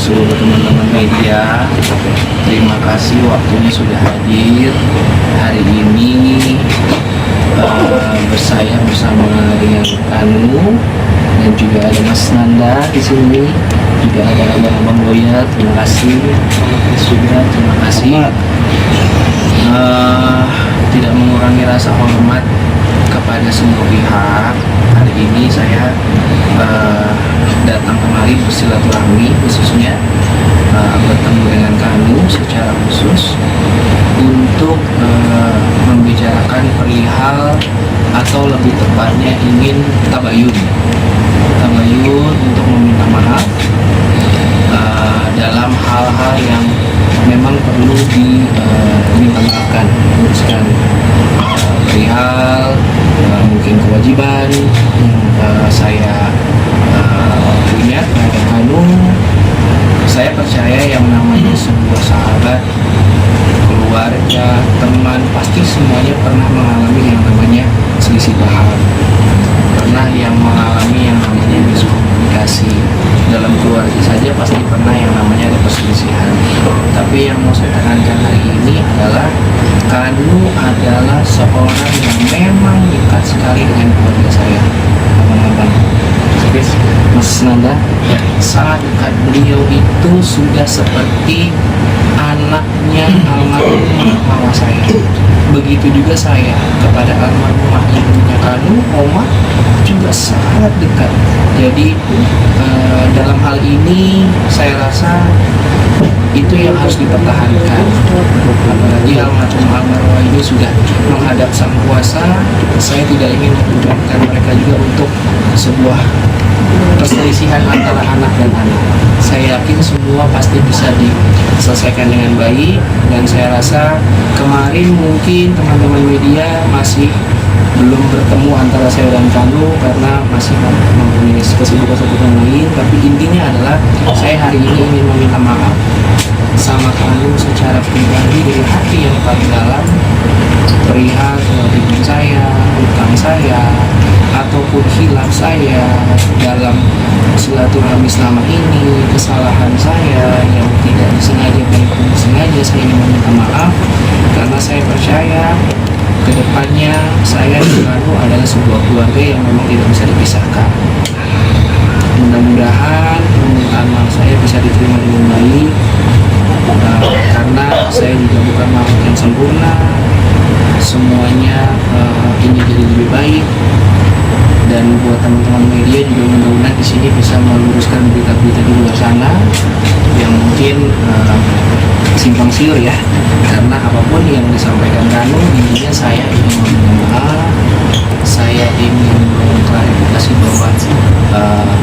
seluruh teman-teman media. Terima kasih waktunya sudah hadir hari ini. Saya bersama dengan Kanu dan juga ada Mas Nanda di sini, juga ada Abang Boya. Terima kasih juga, terima kasih. Tidak mengurangi rasa hormat kepada semua pihak. Hari ini saya datang kemari bersilaturahmi, khususnya bertemu dengan Kanu secara khusus untuk membicarakan perihal, atau lebih tepatnya ingin tabayun untuk meminta maaf dalam hal-hal yang memang perlu diminta maafkan, luruskan perihal mungkin kewajiban yang saya punya terhadap Kanu. Saya percaya yang namanya sebuah sahabat, keluarga, teman, pasti semuanya pernah mengalami yang namanya selisih paham, pernah yang mengalami yang namanya miskomunikasi. Dalam keluarga saja pasti pernah yang namanya ada perselisihan. Tapi yang mau saya tekankan hari ini adalah Kanu adalah seorang yang memang dekat sekali dengan keluarga saya, abang-abang. Mas Nanda, sangat dekat. Beliau itu sudah seperti anaknya almarhumah mama saya. Begitu juga saya kepada almarhumah ibunya Kanu, Oma, juga sangat dekat. Jadi dalam hal ini saya rasa itu yang harus dipertahankan. Apalagi almarhumah ini sudah menghadap sang kuasa. Saya tidak ingin membiarkan mereka juga untuk sebuah perselisihan antara anak dan anak. Saya yakin semua pasti bisa diselesaikan dengan baik, dan saya rasa kemarin mungkin teman-teman media masih belum bertemu antara saya dan Kanu karena masih mempunyai kesibukan satu yang lain. Tapi intinya adalah saya hari ini ingin meminta maaf sama Kanu secara pribadi dari hati yang paling dalam perihal kewajiban saya, utang saya, ataupun hilaf saya dalam silaturahmi selama ini, kesalahan saya yang tidak disengaja maupun disengaja. Saya ingin meminta maaf karena saya percaya kedepannya saya dan Kanu adalah sebuah keluarga yang memang tidak bisa dipisahkan. Mudah-mudahan permintaan maaf saya bisa diterima dengan baik, karena saya juga bukan makhluk yang sempurna. Semuanya ingin jadi lebih baik, dan buat teman-teman media juga mudah-mudahan di sini bisa meluruskan berita-berita di luar sana yang mungkin simpang siur ya. Karena apapun yang disampaikan Kanu, intinya saya ingin meminta maaf, saya ingin mengklarifikasi bahwa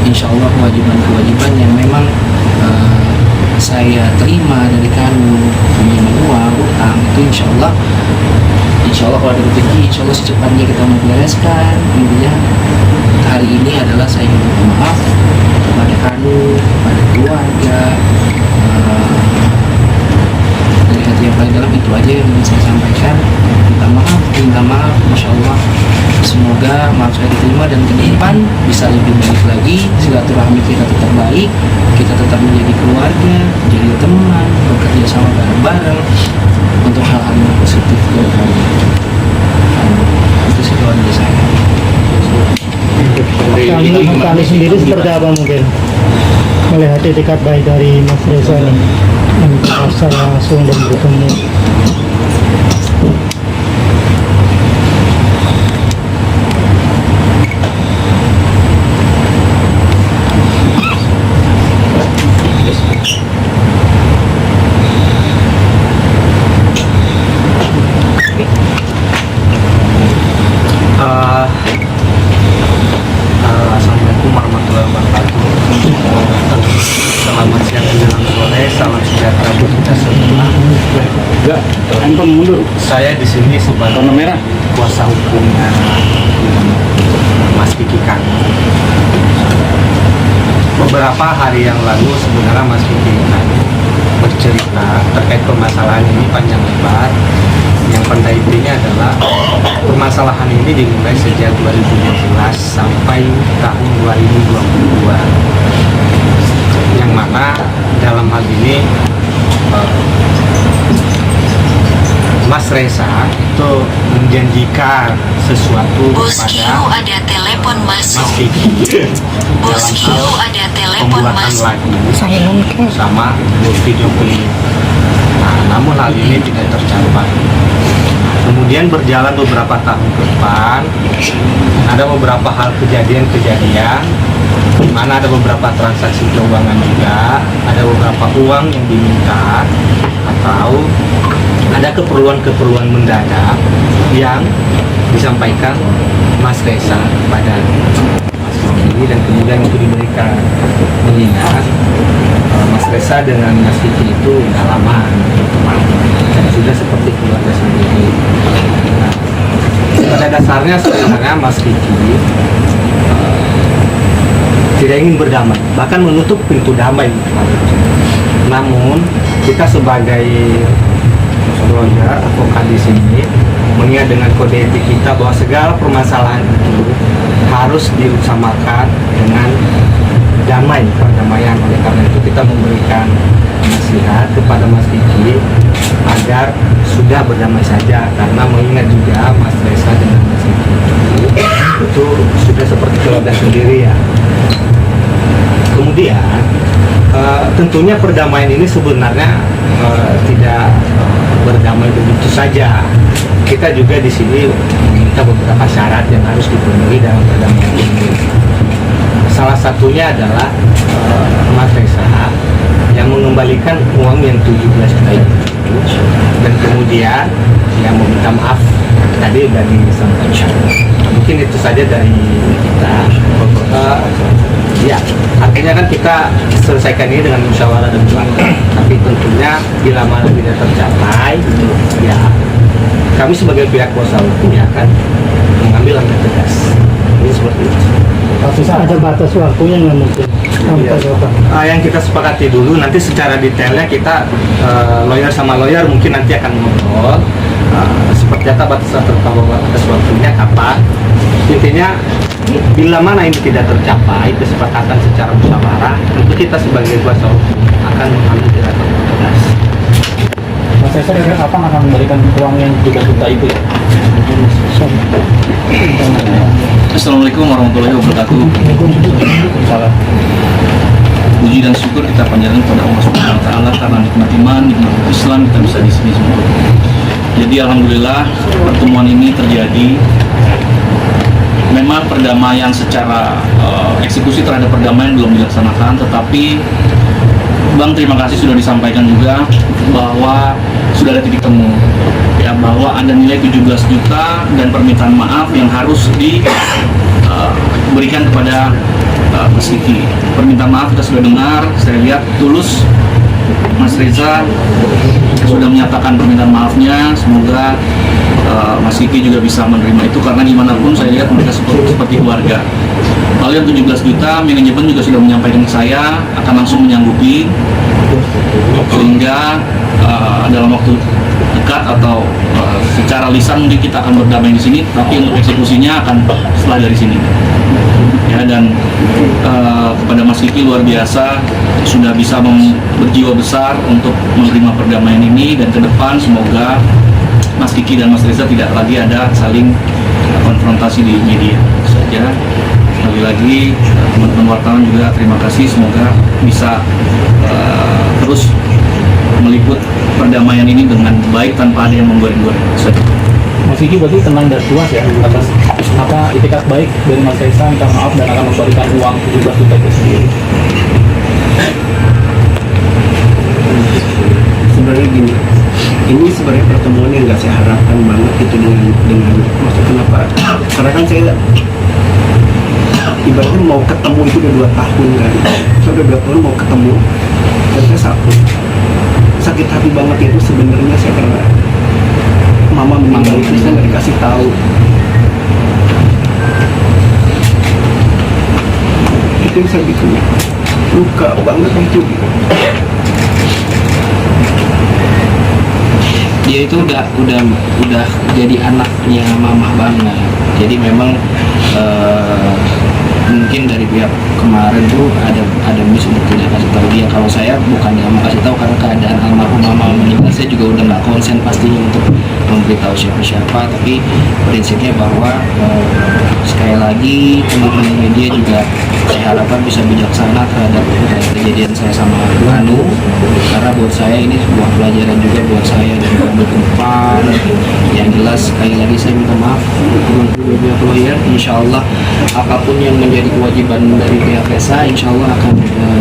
insya Allah kewajiban-kewajiban yang memang saya terima dari Kanu, pinjaman uang, utang, itu insya Allah kalau ada rezeki, insya Allah secepatnya kita membereskan. Intinya hari ini adalah saya ingin minta maaf kepada Kanu, kepada keluarga, dari hati yang paling dalam. Itu aja yang ingin saya sampaikan. Minta maaf, insya Allah semoga maaf saya diterima, dan ke depan bisa lebih baik lagi. Silaturahmi kita tetap baik, kita tetap menjadi keluarga, menjadi teman, bekerja sama bareng-bareng untuk hal-hal yang positif ke depannya. Itu sih doa dari saya. Kami sendiri seperti apa mungkin melihat etikat baik dari Mas Reza ini yang terasa langsung dan bertemu? Assalamualaikum warahmatullahi wabarakatuh. Selamat siang menjelang sore, salam sejahtera buat kita semua. Saya di sini sebagai kuasa hukumnya Mas Kiki Kang. Beberapa hari yang lalu sebenarnya Mas Kiki Kang bercerita terkait permasalahan ini panjang lebar. Yang pada intinya adalah permasalahan ini dimulai sejak 2012 sampai tahun 2022, yang mana dalam hal ini Mas Reza itu menjanjikan sesuatu Bos Q kepada ada telepon Mas masuk. Kiki Bos Q dalam hal ada telepon pembuatan masuk. lagu sama video klip. Nah, namun hal ini tidak tercapai. Kemudian berjalan beberapa tahun ke depan, ada beberapa hal kejadian-kejadian di mana ada beberapa transaksi keuangan juga, ada beberapa uang yang diminta atau ada keperluan-keperluan mendadak yang disampaikan Mas Reza kepada Mas Kiki dan kemudian itu diberikan. Mengingat Mas Reza dengan Mas Kiki itu udah lama teman dan sudah seperti keluarga sendiri. Nah, pada dasarnya sebenarnya Mas Kiki tidak ingin berdamai, bahkan menutup pintu damai. Namun kita sebagai lawyer, advokat di sini mengingat dengan kode etik kita bahwa segala permasalahan itu harus diutamakan dengan damai, perdamaian. Oleh karena itu kita memberikan nasihat kepada Mas Kiki agar sudah berdamai saja, karena mengingat juga Mas Reza dengan Mas Kiki itu sudah seperti keluarga sendiri ya. Kemudian tentunya perdamaian ini sebenarnya tidak berdamai begitu saja. Kita juga di sini meminta beberapa syarat yang harus dipenuhi dalam perdamaian ini. Salah satunya adalah Mas Reza yang mengembalikan uang yang 17 juta itu, dan kemudian yang meminta maaf tadi sudah disampaikan. Mungkin itu saja dari kita. Ya, artinya kan kita selesaikan ini dengan musyawarah dan mufakat. Tapi tentunya bila mana tidak tercapai, ya kami sebagai pihak kuasa hukum ya akan mengambil langkah tegas. Ini seperti itu. Ada batas waktunya nggak mungkin? Sampai Iya. kapan? Yang kita sepakati dulu, nanti secara detailnya kita lawyer sama lawyer mungkin nanti akan ngobrol seperti apa batas waktunya kapan. Intinya bila mana ini tidak tercapai kesepakatan secara musyawarah, tentu kita sebagai kuasa hukum akan mengambil tindakan tegas. Mas Reza kira kapan akan memberikan uang yang 3 juta itu ya? Assalamualaikum warahmatullahi wabarakatuh. Salah. Puji dan syukur kita panjatkan kepada Allah Subhanahu wa taala karena nikmat iman, nikmat Islam kita bisa di sini semua. Jadi alhamdulillah pertemuan ini terjadi. Memang perdamaian secara eksekusi terhadap perdamaian belum dilaksanakan, tetapi Bang terima kasih sudah disampaikan juga bahwa sudah ada titik temu ya, bahwa ada nilai 17 juta dan permintaan maaf yang harus diberikan kepada Mas Kiki. Permintaan maaf kita sudah dengar, saya lihat tulus Mas Reza sudah menyatakan permintaan maafnya. Semoga Mas Kiki juga bisa menerima itu, karena gimana pun saya lihat mereka seperti keluarga. Lalu yang 17 juta, manajemen juga sudah menyampaikan ke saya akan langsung menyanggupi, sehingga dalam waktu dekat atau secara lisan mungkin kita akan berdamai di sini, tapi untuk eksekusinya akan setelah dari sini. Ya, dan kepada Mas Kiki luar biasa sudah bisa berjiwa besar untuk menerima perdamaian ini, dan ke depan semoga Mas Kiki dan Mas Reza tidak lagi ada saling konfrontasi di media saja. Sekali lagi teman-teman wartawan juga terima kasih, semoga bisa terus meliput perdamaian ini dengan baik tanpa ada yang menggoreng-goreng. Mas Kiki berarti tenang dan puas ya atas itikat baik dari Mas Reza, minta maaf dan akan memberikan uang 17 juta itu sendiri. Sebenarnya gini, ini sebenarnya pertemuan yang nggak saya harapkan banget itu dengan maksud kenapa? Karena kan saya ibaratnya mau ketemu itu udah 2 tahun kan, saya udah 2 tahun mau ketemu, dan saya sakit hati banget itu sebenarnya saya karena mama meninggal itu saya nggak dikasih tahu. Itu yang saya bikin luka banget itu. Dia itu udah jadi anaknya mama banget. Jadi memang mungkin dari pihak kemarin tuh ada miss untuk tidak kasih tahu dia. Kalau saya bukan nggak mau kasih tahu karena keadaan almarhum mama meninggal, saya juga udah nggak konsen pastinya untuk memberitahu siapa-siapa. Tapi prinsipnya bahwa sekali lagi teman-teman media juga saya harapkan bisa bijaksana terhadap kejadian saya sama Anu, karena buat saya ini sebuah pelajaran juga buat saya dan ke depan. Yang jelas sekali lagi saya minta maaf kepada pihak lawyer. Insya Allah apapun yang menjadi kewajiban dari pihak Resa insya Allah akan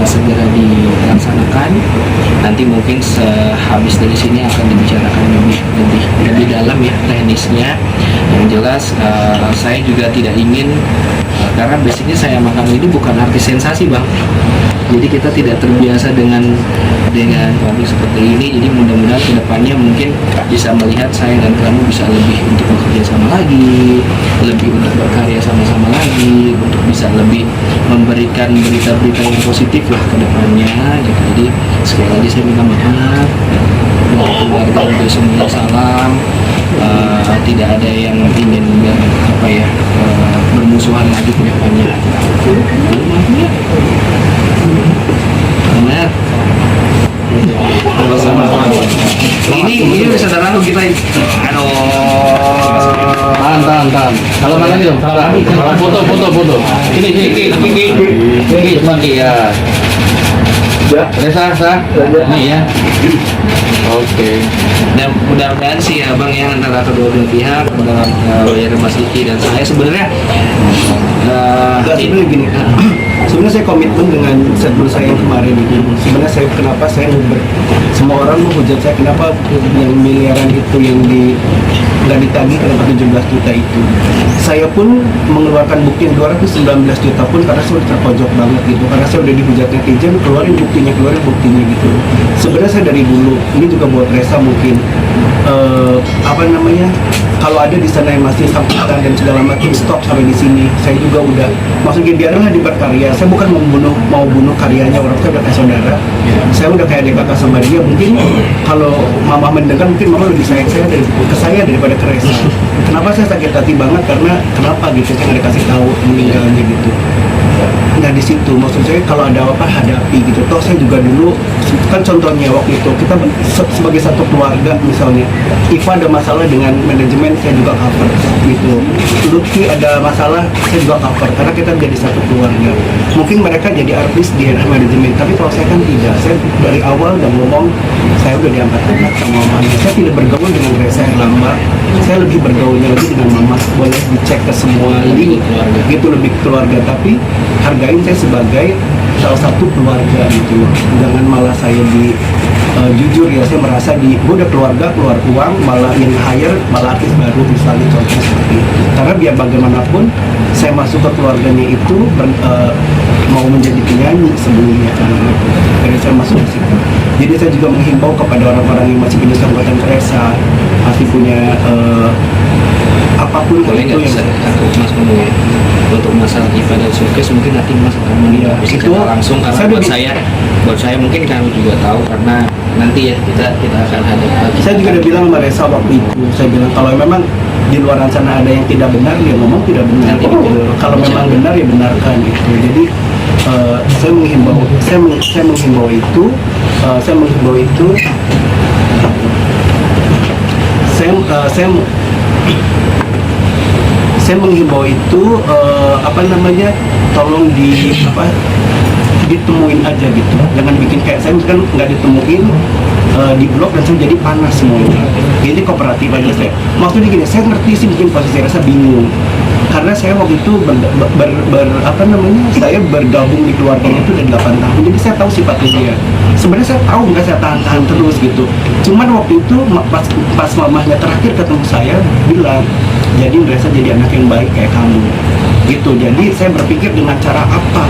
segera dilaksanakan. Nanti mungkin sehabis dari sini akan dibicarakan lebih dalam ya teknisnya. Yang jelas saya juga tidak ingin karena basicnya saya sama kamu ini bukan artis sensasi bang, jadi kita tidak terbiasa dengan konflik seperti ini. Jadi mudah-mudahan kedepannya mungkin bisa melihat saya dan kamu bisa lebih untuk bekerja sama lagi, lebih untuk berkarya sama-sama lagi, untuk bisa lebih memberikan berita-berita yang positif lah ke depannya gitu. Jadi sekali lagi saya minta maaf buat keluarga juga semua, salam. Tidak ada yang ingin bermusuhan lagi ke depannya. Benar. Ini saudara kita Tahan. Kalau mana nih dong? Foto. Ini cuma ya. Resa, ini ya. Oke. Dan mudah-mudahan sih abang ya antara kedua belah pihak, antara lawyer Mas Iki dan saya sebenarnya sebenarnya gini, sebenarnya saya komitmen dengan statement saya yang kemarin itu. Sebenarnya kenapa saya semua orang menghujat saya kenapa yang miliaran itu yang nggak ditagih, kenapa 17 juta itu. Saya pun mengeluarkan bukti yang 219 juta pun karena saya udah terpojok banget gitu, karena saya udah dihujat netizen, keluarin buktinya gitu. Sebenarnya saya dari dulu, ini juga buat Resa mungkin kalau ada di sana yang masih sambutan dan segala macam, stop sampai di sini. Saya juga udah, maksudnya biarlah berkarya. Saya bukan mau bunuh karyanya orang, saya udah kayak saudara. Saya udah kayak adik kakak sama dia. Mungkin kalau mama mendengar, mungkin mama lebih sayang ke saya daripada ke Resa. Kenapa saya sakit hati banget? Karena kenapa gitu, saya nggak dikasih tahu meninggalnya gitu. Nah di situ maksud saya kalau ada apa hadapi gitu. Toh saya juga dulu kan contohnya waktu itu kita sebagai satu keluarga, misalnya Iva ada masalah dengan manajemen, saya juga cover gitu. Lutfi ada masalah, saya juga cover karena kita menjadi satu keluarga. Mungkin mereka jadi artis di manajemen, tapi kalau saya kan tidak. Saya dari awal udah ngomong saya udah diangkat anak sama mamanya. Saya tidak bergaul dengan Resa Herlambang, saya lebih bergaulnya lagi dengan mama. Boleh dicek ke semua link gitu, lebih keluarga, tapi hargain saya sebagai salah satu keluarga gitu. Jangan malah saya jujur ya, saya merasa gue udah keluarga, keluar uang, malah yang hire malah artis baru misalnya, contohnya seperti itu. Karena biar bagaimanapun saya masuk ke keluarganya itu mau menjadi penyanyi sebelumnya kan gitu. Jadi saya masuk ke situ. Jadi saya juga menghimbau kepada orang-orang yang masih punya sangkutan Resa, masih punya apapun boleh itu nggak bisa Mas ngomong ya untuk masalah Iva dan Showcase, mungkin nanti Mas akan melihat itu langsung karena buat saya mungkin kamu juga tahu karena nanti ya kita akan hadapi. Saya juga udah bilang sama Resa waktu itu, saya bilang kalau memang di luar sana ada yang tidak benar, dia ngomong tidak benar. Kalau memang benar ya benarkan gitu. Jadi saya menghimbau itu tolong ditemuin aja gitu, jangan bikin kayak saya misalkan nggak ditemuin di blog dan saya jadi panas semuanya. Jadi kooperatif aja saya. Maksudnya gini, saya ngerti sih mungkin posisi Resa bingung karena saya waktu itu saya bergabung di keluarganya itu udah 8 tahun, jadi saya tahu sifatnya dia. Sebenarnya saya tahu nggak saya tahan terus gitu. Cuman waktu itu pas mamahnya terakhir ketemu saya bilang, jadi Resa jadi anak yang baik kayak kamu gitu. Jadi saya berpikir dengan cara apa?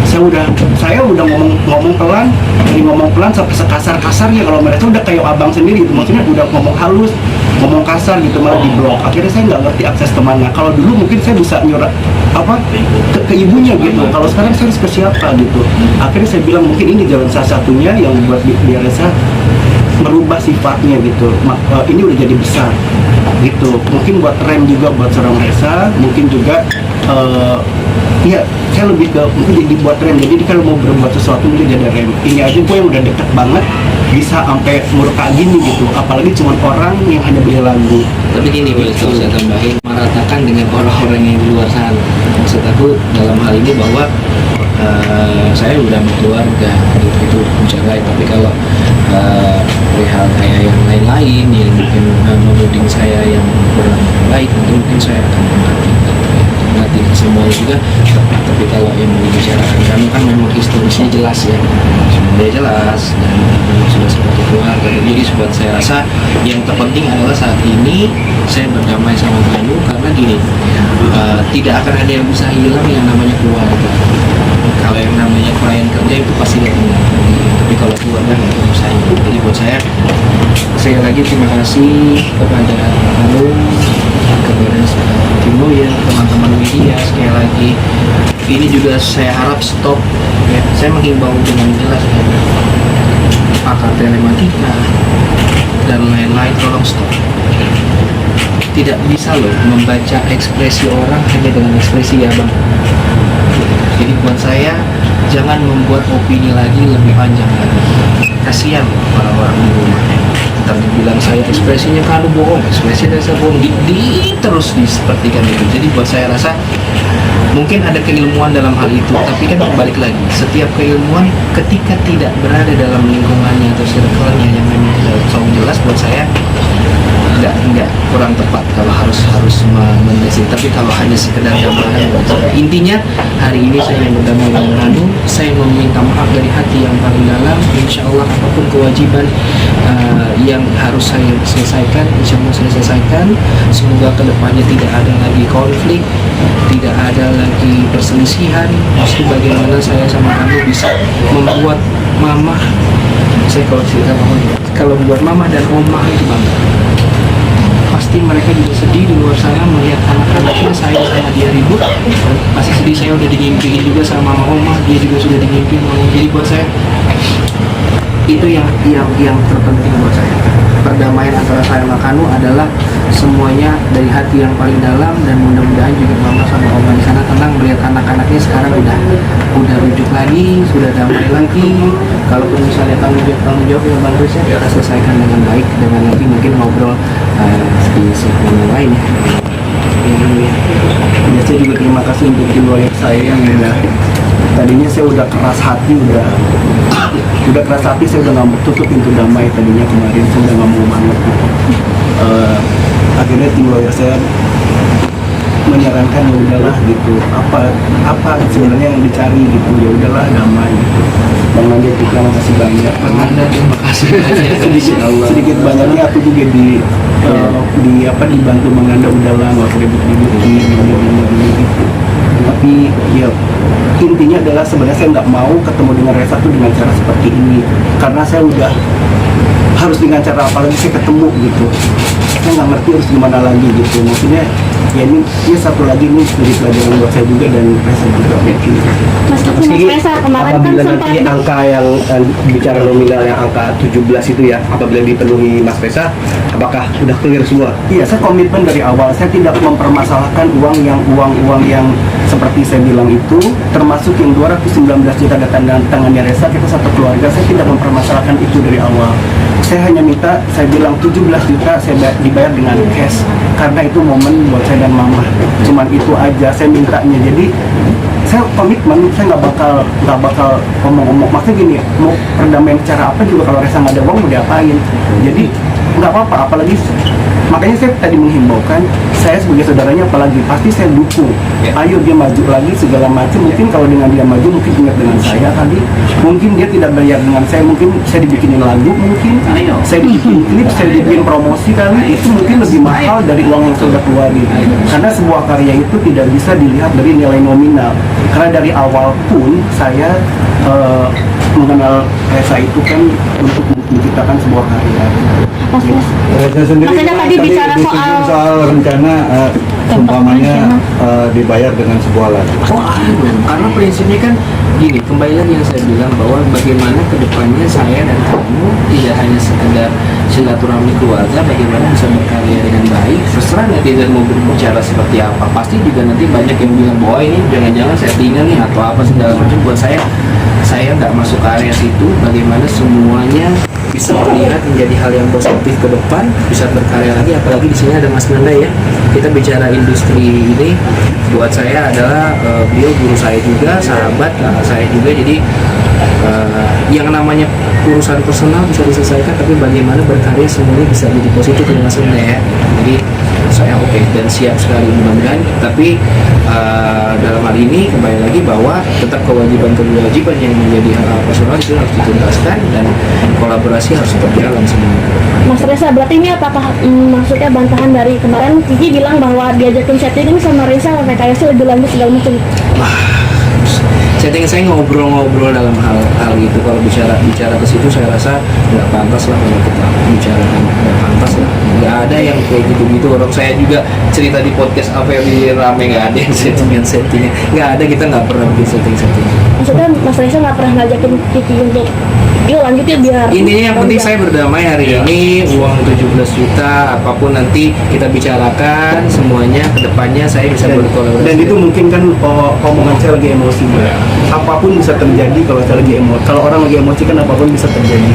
Saya udah ngomong pelan, dari ngomong pelan sampai sekasar-kasarnya. Kalau mereka udah kayak abang sendiri gitu, maksudnya udah ngomong halus, ngomong kasar gitu, malah di blok. Akhirnya saya nggak ngerti akses kemana. Kalau dulu mungkin saya bisa nyurat ke ibunya gitu, kalau sekarang saya harus ke siapa gitu. Akhirnya saya bilang mungkin ini jalan salah satunya yang buat biar Resa merubah sifatnya gitu. Ini udah jadi besar gitu, mungkin buat rem juga buat seorang Resa, mungkin juga Iya, saya lebih ke mungkin dibuat rem. Jadi kalau mau berbuat sesuatu mungkin ada rem. Ini aja gue yang udah deket banget bisa sampai murka gini gitu. Apalagi cuma orang yang hanya beli lagu. Tapi gini, boleh kalau saya tambahin, meratakan dengan orang-orang yang di luar sana. Maksud aku dalam hal ini bahwa saya udah berkeluarga, itu menjaga. Tapi kalau perihal kayak yang lain-lain yang mungkin menuding saya yang kurang baik, mungkin saya akan mengerti semua juga. Tapi kalau yang dibicarakan kami kan memang historisnya jelas ya, semuanya jelas dan sudah seperti keluarga. Jadi buat saya rasa yang terpenting adalah saat ini saya berdamai sama Kanu, karena gini, tidak akan ada yang bisa hilang yang namanya keluarga. Kalau yang namanya klien kerja itu pasti gak hilang, tapi kalau keluarga nggak bisa hilang. Jadi buat saya, sekali lagi terima kasih kepada Kanu, kepada Tim Lawyer, teman-teman media. Sekali lagi, ini juga saya harap stop ya. Saya menghimbau dengan jelas ya, pakar telematika dan lain-lain, tolong stop. Tidak bisa loh membaca ekspresi orang hanya dengan ekspresi ya bang. Jadi buat saya, jangan membuat opini lagi lebih panjang lagi. Kasihan para orang di rumah. Ntar dibilang saya ekspresinya Kanu bohong, ekspresinya saya bohong, terus disepertikan itu. Jadi buat saya rasa mungkin ada keilmuan dalam hal itu, tapi kan balik lagi, setiap keilmuan ketika tidak berada dalam lingkungannya atau circle-nya yang memang tidak jelas, buat saya nggak kurang tepat kalau harus mendesik. Tapi kalau hanya sekedar gambaran, intinya hari ini saya berdamai dengan Kanu, saya meminta maaf dari hati yang paling dalam. Insya Allah apapun kewajiban yang harus saya selesaikan, insya Allah saya selesaikan. Semoga kedepannya tidak ada lagi konflik, tidak ada lagi perselisihan. Pasti bagaimana saya sama Kanu bisa membuat mama, saya kalau cerita kalau buat mama dan oma itu bangga. Pasti mereka juga sedih di luar sana melihat anak-anaknya saya sama dia ribut. Pasti sedih, saya udah digimpiin juga sama mama oma, dia juga sudah digimpiin mama. Jadi buat saya itu yang terpenting buat saya. Perdamaian antara saya sama Kanu adalah semuanya dari hati yang paling dalam, dan mudah-mudahan juga mama sama oma di sana tenang melihat anak-anaknya sekarang udah rujuk lagi, sudah damai lagi. Kalaupun misalnya tanggung jawab yang Bang Chris ya, kita selesaikan dengan baik, dengan nanti mungkin ngobrol di segmen yang lain ya. Ya, saya juga terima kasih untuk tim lawyer saya yang udah, tadinya saya udah keras hati, udah keras hati, saya udah nggak mau tutup pintu damai tadinya kemarin, saya udah nggak mau banget gitu. Akhirnya tim lawyer saya menyarankan ya udahlah gitu, apa sebenarnya yang dicari gitu, ya udahlah damai gitu. Bang Nanda terima kasih banyak. Bang Nanda terima kasih banyak. sedikit banyaknya aku juga dibantu Bang Nanda, udahlah nggak usah ribut-ribut gini gitu. Tapi ya intinya adalah sebenarnya saya nggak mau ketemu dengan Reza tuh dengan cara seperti ini, karena saya udah harus dengan cara apa lagi saya ketemu gitu. Saya nggak ngerti harus gimana lagi gitu. Maksudnya ya ini satu lagi nih dari pelajaran buat saya juga dan Reza juga mungkin. Mas Reza kemarin kan apabila sempat nanti angka yang bicara nominal yang angka 17 itu ya, apabila dipenuhi Mas Reza, apakah sudah clear semua? Iya, saya komitmen dari awal. Saya tidak mempermasalahkan uang yang seperti saya bilang itu, termasuk yang 219 juta datang tangannya Reza, kita satu keluarga. Saya tidak mempermasalahkan itu dari awal. Saya hanya minta, saya bilang 17 juta saya dibayar dengan cash, karena itu momen buat saya dan mama. Cuman itu aja saya mintanya. Jadi saya komitmen, saya nggak bakal ngomong-ngomong. Maksudnya gini, mau perdamaian cara apa juga kalau Reza nggak ada uang mau diapain. Jadi nggak apa-apa, apalagi makanya saya tadi menghimbaukan, saya sebagai saudaranya apalagi pasti saya dukung. Ayo dia maju lagi segala macam. Mungkin kalau dengan dia maju mungkin ingat dengan saya kali, mungkin dia tidak bayar dengan saya, mungkin saya dibikinin lagu, mungkin saya dibikin klip, saya dibikin promosi kali, itu mungkin lebih mahal dari uang yang sudah keluarin. Karena sebuah karya itu tidak bisa dilihat dari nilai nominal, karena dari awal pun saya mengenal Reza itu kan untuk menciptakan sebuah karya. Reza sendiri tadi bicara soal rencana umpamanya dibayar dengan sebuah lagu. Karena prinsipnya kan gini, kembali lagi yang saya bilang bahwa bagaimana kedepannya saya dan kamu tidak hanya sekedar silaturahmi keluarga, bagaimana bisa berkarya dengan baik. Terserah netizen mau berbicara seperti apa, pasti juga nanti banyak yang bilang bahwa ini jangan-jangan settingan nih atau apa segala macam. Buat saya nggak masuk ke area situ. Bagaimana semuanya bisa terlihat menjadi hal yang positif ke depan, bisa berkarya lagi. Apalagi di sini ada Mas Nanda ya. Kita bicara industri ini, buat saya adalah beliau guru saya juga, sahabat kakak saya juga. Jadi yang namanya urusan personal bisa diselesaikan, tapi bagaimana berkarya semuanya bisa jadi positif ya Mas Nanda ya. Jadi saya oke dan siap sekali mudah-mudahan. Tapi dalam hal ini kembali lagi bahwa tetap kewajiban yang menjadi hal personal itu harus dituntaskan dan kolaborasi harus tetap jalan semuanya. Mas Reza, berarti ini apakah maksudnya bantahan dari kemarin Kiki bilang bahwa diajakin setting sama Reza rekayasa lebih lanjut segala macam? Setting saya ngobrol-ngobrol dalam hal itu. Kalau bicara ke situ saya rasa nggak pantas lah kalau kita bicara, nggak pantas lah. Nggak ada yang kayak gitu-gitu. Orang saya juga cerita di podcast apa yang rame, nggak ada yang settingan. Nggak ada, kita nggak pernah bikin setting. Maksudnya Mas Reza nggak pernah ngajakin Kiki untuk yuk lanjut ya biar intinya yang penting saya berdamai hari ini. Uang 17 juta apapun nanti kita bicarakan semuanya, kedepannya saya bisa berkolaborasi. Dan itu mungkin kan omongan saya lagi emosi. Apapun bisa terjadi kalau saya lagi emosi. Kalau orang lagi emosi kan apapun bisa terjadi.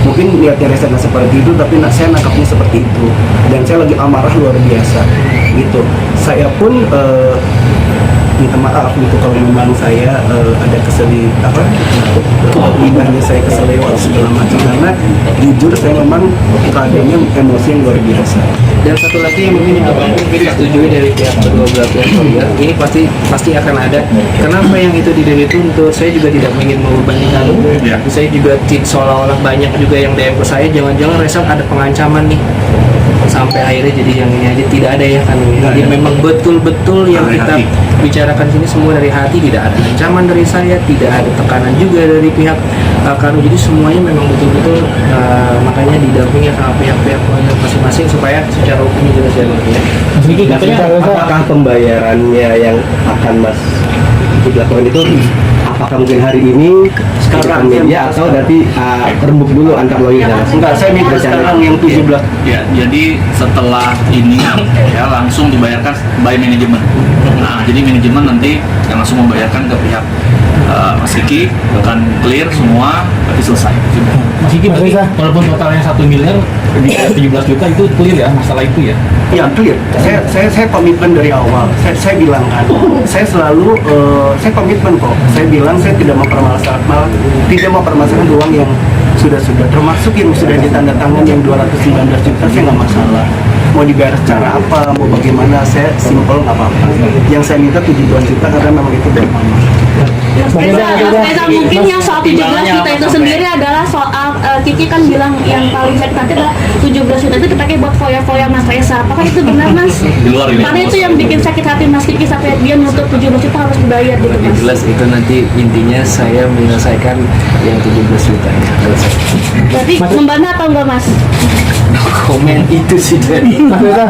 Mungkin niatnya Reza nggak seperti itu, tapi saya nangkapnya seperti itu. Dan saya lagi amarah luar biasa gitu. Saya pun minta maaf gitu kalau memang saya ada lidahnya saya keselewat segala macam, karena jujur saya memang keadaannya emosi yang luar biasa. Dan satu lagi yang mungkin disetujui dari pihak kedua belah pihak keluarga, ini pasti akan ada. Kenapa yang itu dituntut? Saya juga tidak ingin membebani kamu. Saya juga seolah-olah banyak juga yang DM ke saya, jangan-jangan Reza ada pengancaman nih. Sampai akhirnya jadi yang ini aja, tidak ada ya kan. Jadi memang betul-betul yang kita bicarakan sini semua dari hati, tidak ada ancaman dari saya, tidak ada tekanan juga dari pihak Kanu. Jadi semuanya memang betul-betul makanya didampingi sama pihak-pihak masing-masing supaya secara hukum jelas ya. Mas Vicky katanya Apakah pembayarannya yang akan Mas lakukan itu apakah mungkin hari ini sekarang media atau nanti rembuk dulu antar lawyer dan Enggak, saya minta sekarang yang 17. ya, jadi setelah ini ya langsung dibayarkan by manajemen. Nah, jadi manajemen nanti yang langsung membayarkan ke pihak Mas Kiki, akan clear semua, berarti selesai. Mas Kiki berarti walaupun totalnya 1 miliar, 17 juta itu clear ya masalah itu ya? Ya clear. Saya komitmen dari awal. Saya bilang kan, saya selalu saya komitmen kok. Saya bilang saya tidak mempermasalahkan uang yang sudah termasuk yang sudah ditandatangan yang 219 juta, saya nggak masalah. Mau dibayar secara apa, mau bagaimana, saya simple nggak apa-apa. Yang saya minta 17 juta karena memang itu dari mama. Mas Reza, mungkin yang soal 17 juta itu sendiri adalah soal Kiki kan bilang yang paling sakit hati adalah 17 juta itu dipakai buat foya-foya Mas Reza. Apakah itu benar Mas? Di luar ini. Karena itu yang bikin sakit hati Mas Kiki sampai dia menuntut 17 juta harus dibayar gitu Lebih Mas. jelas itu nanti intinya saya menyelesaikan yang 17 juta ya. Berarti membantah atau enggak Mas? Komen itu sih dari Mas Reza,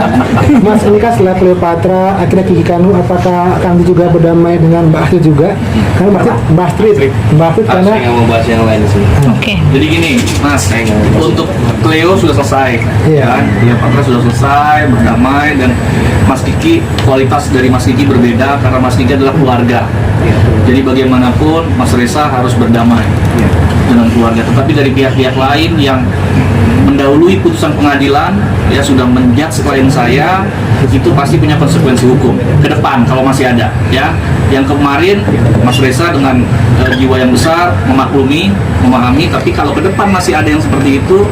Mas ini kan setelah Cleopatra akhirnya Kiki Kanu, apakah kamu juga berdamai dengan Mbak Astrid juga? Karena Mbak Astrid karena saya nggak mau bahas yang lain sih. Jadi gini, Mas, untuk Cleo sudah selesai, Iya. kan? Cleopatra sudah selesai, berdamai, dan Mas Kiki, kualitas dari Mas Kiki berbeda karena Mas Kiki adalah keluarga. Jadi bagaimanapun Mas Reza harus berdamai dengan keluarga. Tetapi dari pihak-pihak lain yang mendahului putusan pengadilan ya sudah menjudge klien saya, itu pasti punya konsekuensi hukum ke depan kalau masih ada ya. Yang kemarin Mas Reza dengan jiwa yang besar memaklumi, memahami, tapi kalau ke depan masih ada yang seperti itu,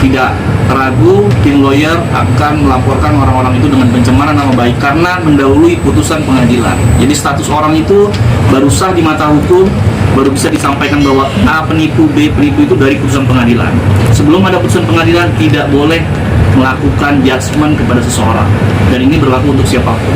tidak ragu tim lawyer akan melaporkan orang-orang itu dengan pencemaran nama baik karena mendahului putusan pengadilan. Jadi status orang itu baru sah di mata hukum, baru bisa disampaikan bahwa A penipu, B penipu itu dari putusan pengadilan. Sebelum ada putusan pengadilan tidak boleh melakukan judgement kepada seseorang, dan ini berlaku untuk siapapun.